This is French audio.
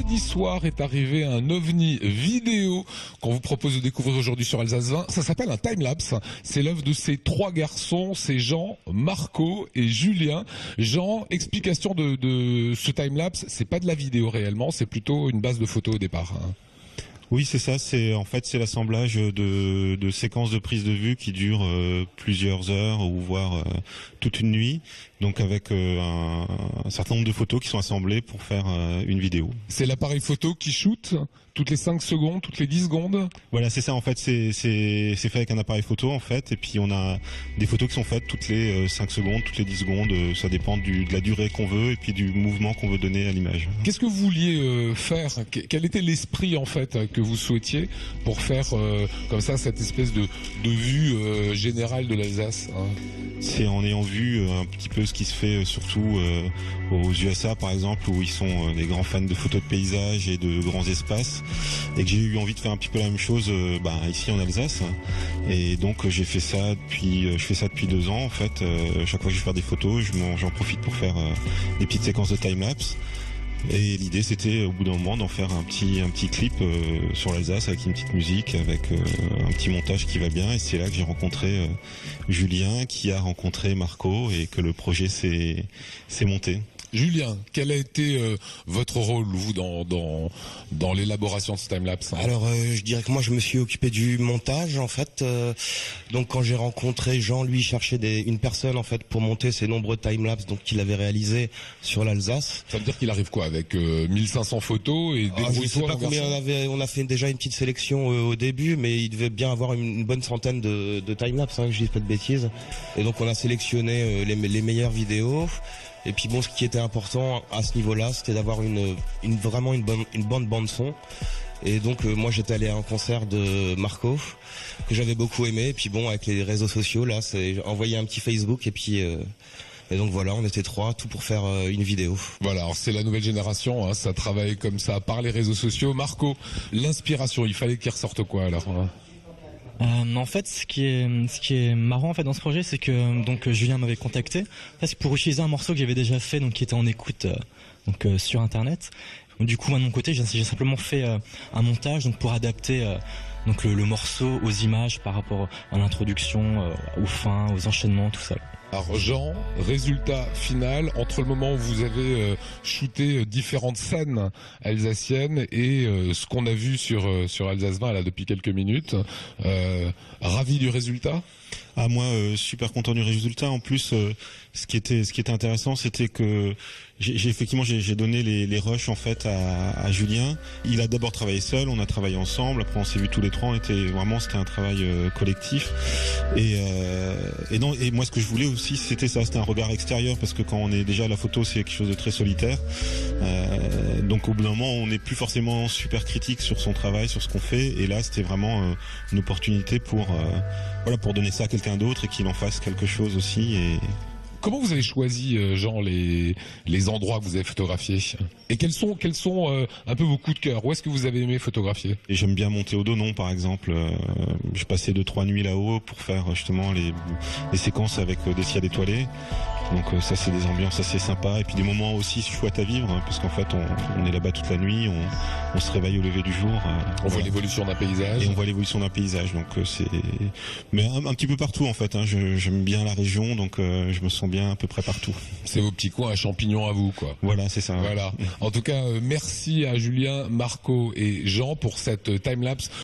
jeudi soir est arrivé un ovni vidéo qu'on vous propose de découvrir aujourd'hui sur Alsace 20. Ça s'appelle un time-lapse. C'est l'œuvre de ces trois garçons, c'est Jean, Marco et Julien. Jean, explication de ce time-lapse, c'est pas de la vidéo réellement, c'est plutôt une base de photos au départ. Oui, c'est ça. C'est l'assemblage de séquences de prise de vue qui durent plusieurs heures ou voire toute une nuit. Donc avec un certain nombre de photos qui sont assemblées pour faire une vidéo. C'est l'appareil photo qui shoot toutes les 5 secondes, toutes les 10 secondes. Voilà, c'est ça. En fait, c'est fait avec un appareil photo en fait. Et puis on a des photos qui sont faites toutes les 5 secondes, toutes les 10 secondes. Ça dépend de la durée qu'on veut et puis du mouvement qu'on veut donner à l'image. Qu'est-ce que vous vouliez faire? Quel était l'esprit en fait que vous souhaitiez pour faire comme ça cette espèce de vue générale de l'Alsace, hein? C'est en ayant vu un petit peu ce qui se fait surtout aux USA par exemple, où ils sont des grands fans de photos de paysages et de grands espaces, et que j'ai eu envie de faire un petit peu la même chose ici en Alsace. Et donc je fais ça depuis 2 ans en fait. Chaque fois que je vais faire des photos, j'en profite pour faire des petites séquences de time-lapse. Et l'idée c'était au bout d'un moment d'en faire un petit clip sur l'Alsace avec une petite musique, avec un petit montage qui va bien. Et c'est là que j'ai rencontré Julien, qui a rencontré Marco, et que le projet s'est monté. Julien, quel a été votre rôle, vous, dans l'élaboration de ce time-lapse? Alors, je dirais que moi, je me suis occupé du montage, en fait. Donc, quand j'ai rencontré Jean, lui, il cherchait une personne, en fait, pour monter ces nombreux time-lapse qu'il avait réalisé sur l'Alsace. Ça veut dire qu'il arrive quoi, avec 1500 photos et des je sais pas combien on a fait déjà une petite sélection au début, mais il devait bien avoir une bonne centaine de time-lapse, que je dis pas de bêtises. Et donc, on a sélectionné les meilleures vidéos. Et puis bon, ce qui était important à ce niveau-là, c'était d'avoir vraiment une bonne bande son. Et donc moi j'étais allé à un concert de Marco que j'avais beaucoup aimé. Et puis bon, avec les réseaux sociaux là, c'est envoyé un petit Facebook et puis et donc voilà, on était 3, tout pour faire une vidéo. Voilà, alors c'est la nouvelle génération, hein, ça travaille comme ça par les réseaux sociaux. Marco, l'inspiration, il fallait qu'il ressorte quoi alors, hein? En fait, ce qui est marrant en fait dans ce projet, c'est que donc Julien m'avait contacté parce que pour utiliser un morceau que j'avais déjà fait, donc qui était en écoute sur internet. Donc, du coup, moi de mon côté, j'ai simplement fait un montage donc pour adapter donc le morceau aux images par rapport à l'introduction, aux fins, aux enchaînements, tout ça. Alors Jean, résultat final, entre le moment où vous avez shooté différentes scènes alsaciennes et ce qu'on a vu sur Alsace 20 là depuis quelques minutes, ravi du résultat? Ah moi super content du résultat. En plus ce qui était intéressant, c'était que j'ai donné les rushs en fait à Julien. Il a d'abord travaillé seul, on a travaillé ensemble, après on s'est vu tous les 3, c'était un travail collectif. Et moi ce que je voulais aussi c'était un regard extérieur, parce que quand on est déjà à la photo, c'est quelque chose de très solitaire. Donc au bout d'un moment on n'est plus forcément super critique sur son travail, sur ce qu'on fait, et là c'était vraiment une opportunité pour donner ça à quelqu'un d'autre et qu'il en fasse quelque chose aussi. Et comment vous avez choisi, Jean, les endroits que vous avez photographiés? Et quels sont un peu vos coups de cœur? Où est-ce que vous avez aimé photographier? Et j'aime bien monter au Donon, par exemple. Je passais 2-3 nuits là-haut pour faire justement les séquences avec des ciels étoilés. Donc ça, c'est des ambiances assez sympas. Et puis des moments aussi chouettes à vivre, hein, parce qu'en fait, on est là-bas toute la nuit, on se réveille au lever du jour. On voit l'évolution d'un paysage. Et on voit l'évolution d'un paysage. Donc mais un petit peu partout en fait. Hein. J'aime bien la région, donc je me sens bien à peu près partout. C'est vos petits coins à champignons à vous, quoi. Voilà, c'est ça. Voilà. En tout cas, merci à Julien, Marco et Jean pour cette time-lapse.